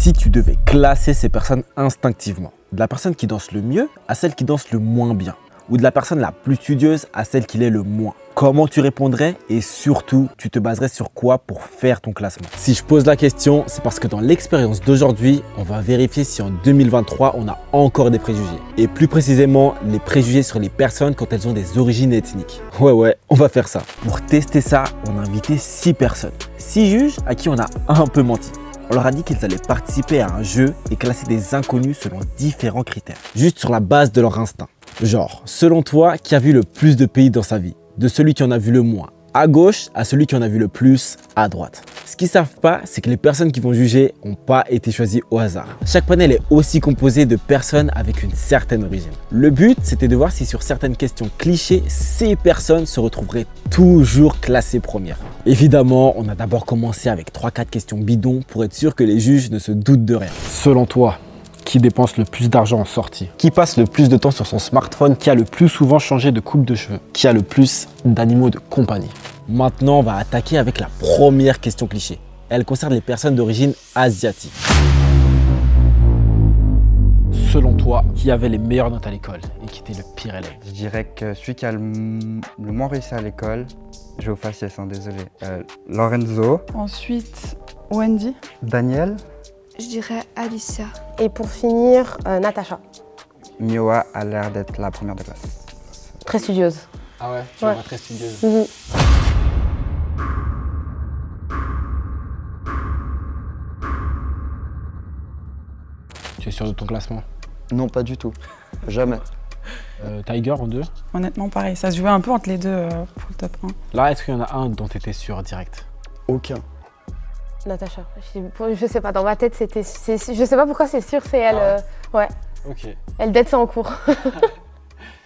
Si tu devais classer ces personnes instinctivement, de la personne qui danse le mieux à celle qui danse le moins bien, ou de la personne la plus studieuse à celle qui l'est le moins, comment tu répondrais et surtout, tu te baserais sur quoi pour faire ton classement? Si je pose la question, c'est parce que dans l'expérience d'aujourd'hui, on va vérifier si en 2023, on a encore des préjugés. Et plus précisément, les préjugés sur les personnes quand elles ont des origines ethniques. Ouais, on va faire ça. Pour tester ça, on a invité 6 personnes. 6 juges à qui on a un peu menti. On leur a dit qu'ils allaient participer à un jeu et classer des inconnus selon différents critères, juste sur la base de leur instinct. Genre, selon toi, qui a vu le plus de pays dans sa vie? De celui qui en a vu le moins à gauche à celui qui en a vu le plus à droite. Ce qu'ils ne savent pas, c'est que les personnes qui vont juger n'ont pas été choisies au hasard. Chaque panel est aussi composé de personnes avec une certaine origine. Le but, c'était de voir si sur certaines questions clichés, ces personnes se retrouveraient toujours classées premières. Évidemment, on a d'abord commencé avec 3-4 questions bidons pour être sûr que les juges ne se doutent de rien. Selon toi, qui dépense le plus d'argent en sortie? Qui passe le plus de temps sur son smartphone? Qui a le plus souvent changé de coupe de cheveux? Qui a le plus d'animaux de compagnie? Maintenant, on va attaquer avec la première question cliché. Elle concerne les personnes d'origine asiatique. Selon toi, qui avait les meilleures notes à l'école et qui était le pire élève? Je dirais que celui qui a le moins réussi à l'école, je vais au faciès, désolé. Lorenzo. Ensuite, Wendy. Daniel. Je dirais Alicia. Et pour finir, Natacha. Mioa a l'air d'être la première de classe. Très studieuse. Ah ouais, tu la vois très studieuse. Tu es sûr de ton classement? Non, pas du tout. Jamais. Tiger en 2? Honnêtement, pareil, ça se jouait un peu entre les deux pour le top 1. Là, est-ce qu'il y en a un dont tu étais sûr direct? Aucun. Natacha. Je sais pas, dans ma tête, c'était. Je sais pas pourquoi c'est sûr, c'est elle. Ouais. Ok. Elle dette ça en cours.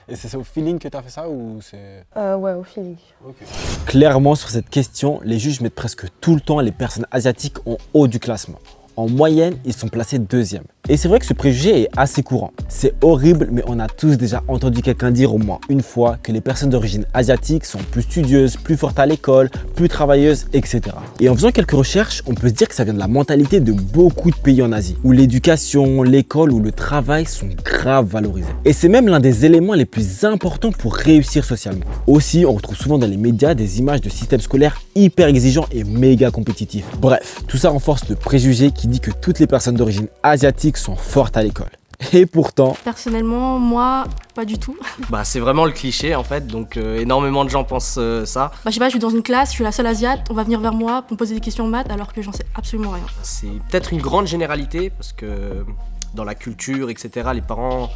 Et c'est au feeling que tu as fait ça ou c'est... Ouais, au feeling. Okay. Clairement, sur cette question, les juges mettent presque tout le temps les personnes asiatiques en haut du classement. En moyenne, ils sont placés 2e. Et c'est vrai que ce préjugé est assez courant. C'est horrible, mais on a tous déjà entendu quelqu'un dire au moins une fois que les personnes d'origine asiatique sont plus studieuses, plus fortes à l'école, plus travailleuses, etc. Et en faisant quelques recherches, on peut se dire que ça vient de la mentalité de beaucoup de pays en Asie, où l'éducation, l'école ou le travail sont grave valorisés. Et c'est même l'un des éléments les plus importants pour réussir socialement. Aussi, on retrouve souvent dans les médias des images de systèmes scolaires hyper exigeants et méga compétitifs. Bref, tout ça renforce le préjugé qui dit que toutes les personnes d'origine asiatique sont fortes à l'école. Et pourtant... Personnellement, moi, pas du tout. Bah c'est vraiment le cliché en fait, donc énormément de gens pensent ça. Bah je sais pas, je suis dans une classe, je suis la seule asiate, on va venir vers moi pour me poser des questions en maths alors que j'en sais absolument rien. C'est peut-être une grande généralité parce que dans la culture, etc., les parents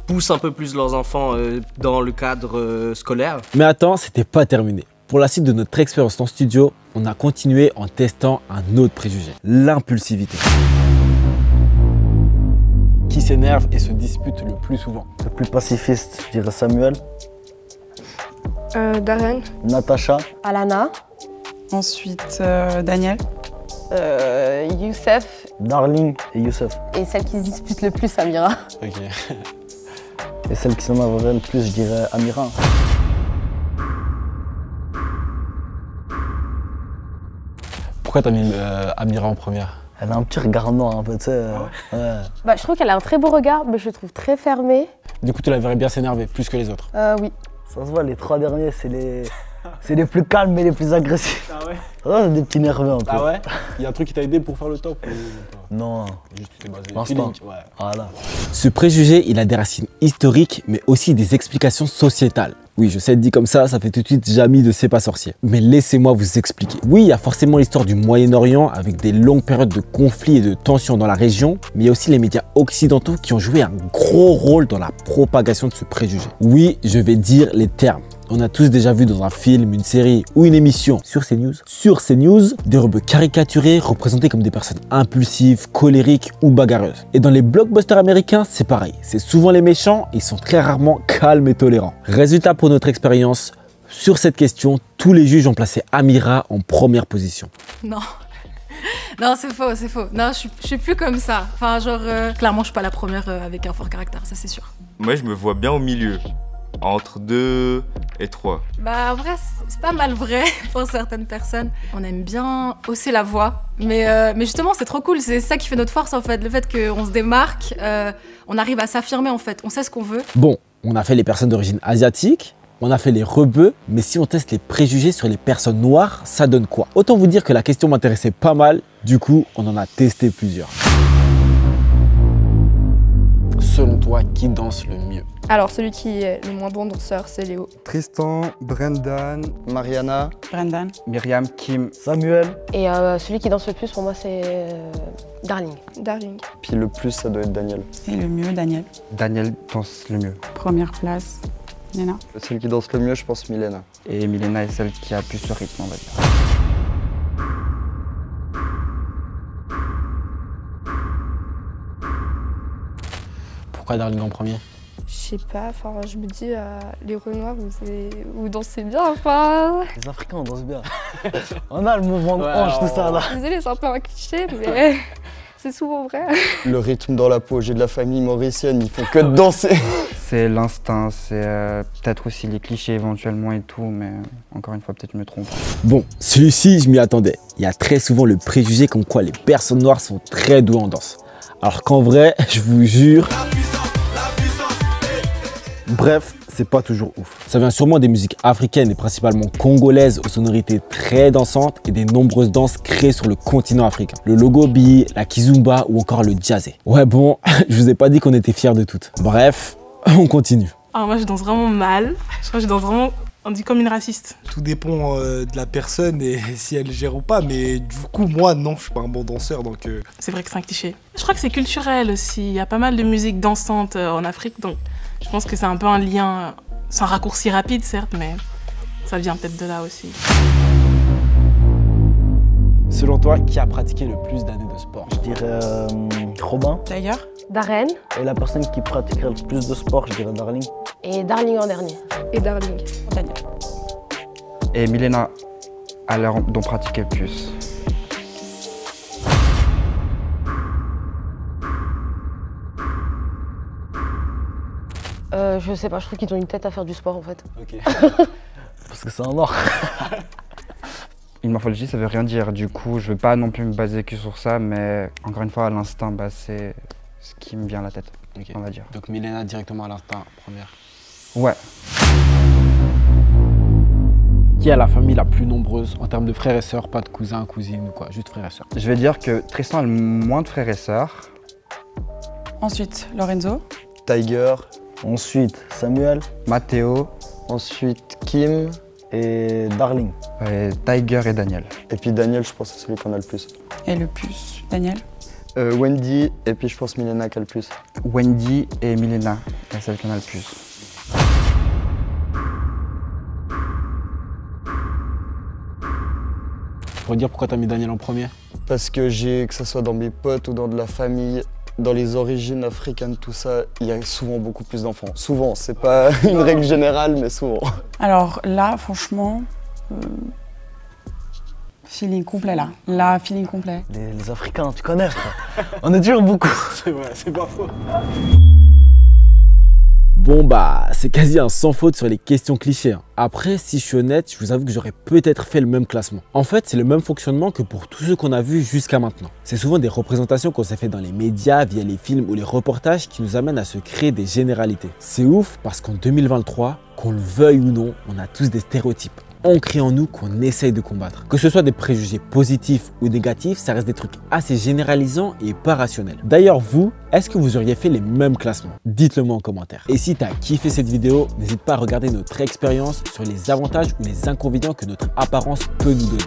poussent un peu plus leurs enfants dans le cadre scolaire. Mais attends, c'était pas terminé. Pour la suite de notre expérience en studio, on a continué en testant un autre préjugé, l'impulsivité. Qui s'énerve et se dispute le plus souvent? Le plus pacifiste, je dirais Samuel. Darren. Natacha. Alana. Ensuite, Daniel. Youssef. Darling et Youssef. Et celle qui se dispute le plus, Amira. Ok. Et celle qui s'énerverait le plus, je dirais Amira. Pourquoi t'as mis Amira en première? Elle a un petit regard noir un peu, tu sais. Ouais. Bah, je trouve qu'elle a un très beau regard, mais je le trouve très fermé. Du coup, tu la verrais bien s'énerver, plus que les autres? Oui. Ça se voit, les 3 derniers, c'est les plus calmes et les plus agressifs. Ah ouais? Ouais, des petits nerveux un peu. Ah ouais? Il y a un truc qui t'a aidé pour faire le top ou... Non. Juste tu t'es basé L'instant. feeling, ouais. Voilà. Ce préjugé, il a des racines historiques, mais aussi des explications sociétales. Oui, je sais, dit comme ça fait tout de suite Jamy de C'est pas sorcier. Mais laissez-moi vous expliquer. Oui, il y a forcément l'histoire du Moyen-Orient avec des longues périodes de conflits et de tensions dans la région, mais il y a aussi les médias occidentaux qui ont joué un gros rôle dans la propagation de ce préjugé. Oui, je vais dire les termes. On a tous déjà vu dans un film, une série ou une émission sur CNews, des rebeux caricaturés représentés comme des personnes impulsives, colériques ou bagarreuses. Et dans les blockbusters américains, c'est pareil. C'est souvent les méchants, ils sont très rarement calmes et tolérants. Résultat pour notre expérience, sur cette question, tous les juges ont placé Amira en première position. Non. Non, c'est faux, c'est faux. Non, je suis plus comme ça. Enfin, genre, clairement, je suis pas la première avec un fort caractère, ça c'est sûr. Moi, je me vois bien au milieu. entre 2 et 3. Bah en vrai c'est pas mal vrai pour certaines personnes. On aime bien hausser la voix, mais justement c'est trop cool, c'est ça qui fait notre force en fait, le fait qu'on se démarque, on arrive à s'affirmer en fait, on sait ce qu'on veut. Bon, on a fait les personnes d'origine asiatique, on a fait les rebeux, mais si on teste les préjugés sur les personnes noires, ça donne quoi? Autant vous dire que la question m'intéressait pas mal, du coup on en a testé plusieurs. Selon toi, qui danse le mieux? Alors, celui qui est le moins bon danseur, c'est Léo. Tristan, Brendan, Mariana, Brendan. Myriam, Kim. Samuel. Et celui qui danse le plus pour moi, c'est Darling. Darling. Puis le plus, ça doit être Daniel. Et le mieux, Daniel. Daniel danse le mieux. Première place, Léna. Celle qui danse le mieux, je pense, Milena. Et Milena est celle qui a plus le rythme, on va dire. Pourquoi Darling en premier? Je sais pas, enfin, je me dis, les Renoirs, vous dansez bien, enfin. Les Africains, on danse bien. On a le mouvement de hanche, tout ça là. Désolée, c'est un peu un cliché, mais c'est souvent vrai. Le rythme dans la peau, j'ai de la famille mauricienne, ils font que de danser. C'est l'instinct, c'est peut-être aussi les clichés éventuellement et tout, mais encore une fois, peut-être je me trompe. Bon, celui-ci, je m'y attendais. Il y a très souvent le préjugé comme quoi les personnes noires sont très douées en danse. Alors qu'en vrai, je vous jure... Bref, c'est pas toujours ouf. Ça vient sûrement des musiques africaines et principalement congolaises aux sonorités très dansantes et des nombreuses danses créées sur le continent africain. Le logobi, la kizumba ou encore le jazzé. Ouais bon, je vous ai pas dit qu'on était fiers de toutes. Bref, on continue. Alors moi je danse vraiment mal. Je crois que je danse vraiment, on dit comme une raciste. Tout dépend de la personne et si elle gère ou pas, mais du coup moi non, je suis pas un bon danseur donc... C'est vrai que c'est un cliché. Je crois que c'est culturel aussi, il y a pas mal de musique dansante en Afrique donc... Je pense que c'est un peu un lien, c'est un raccourci rapide certes, mais ça vient peut-être de là aussi. Selon toi, qui a pratiqué le plus d'années de sport? Je dirais Robin. Tiger. Darren. Et la personne qui pratiquerait le plus de sport, je dirais Darling. Et Darling en dernier. Et Darling. Daniel. Et Milena a l'air d'en pratiquer le plus. Je sais pas, je trouve qu'ils ont une tête à faire du sport en fait. Ok. Parce que c'est un art. Une morphologie, ça veut rien dire. Du coup, je veux pas non plus me baser que sur ça, mais encore une fois, à l'instinct, bah, c'est ce qui me vient à la tête, okay. On va dire. Donc Milena directement à l'instinct, première. Ouais. Qui a la famille la plus nombreuse en termes de frères et sœurs, pas de cousins, cousines ou quoi, juste frères et sœurs? Je vais dire que Tristan a le moins de frères et sœurs. Ensuite, Lorenzo. Tiger. Ensuite, Samuel. Matteo. Ensuite, Kim. Et Darling. Et Tiger et Daniel. Et puis Daniel, je pense que c'est celui qu'on a le plus. Et le plus, Daniel. Wendy, et puis je pense Milena qui a le plus. Wendy et Milena, c'est celle qu'on a le plus. Tu pourrais dire pourquoi t'as mis Daniel en premier? Parce que que ce soit dans mes potes ou dans de la famille, dans les origines africaines, tout ça, il y a souvent beaucoup plus d'enfants. Souvent, c'est pas une règle générale, mais souvent. Alors là, franchement, feeling complet là. Là, feeling complet. Les Africains, tu connais frère. On est toujours beaucoup. C'est vrai, c'est pas faux. Bon bah, c'est quasi un sans faute sur les questions clichés. Après, si je suis honnête, je vous avoue que j'aurais peut-être fait le même classement. En fait, c'est le même fonctionnement que pour tous ceux qu'on a vus jusqu'à maintenant. C'est souvent des représentations qu'on s'est fait dans les médias, via les films ou les reportages qui nous amènent à se créer des généralités. C'est ouf parce qu'en 2023, qu'on le veuille ou non, on a tous des stéréotypes ancrés en nous qu'on essaye de combattre. Que ce soit des préjugés positifs ou négatifs, ça reste des trucs assez généralisants et pas rationnels. D'ailleurs, vous, est-ce que vous auriez fait les mêmes classements? Dites-le moi en commentaire. Et si tu as kiffé cette vidéo, n'hésite pas à regarder notre expérience sur les avantages ou les inconvénients que notre apparence peut nous donner.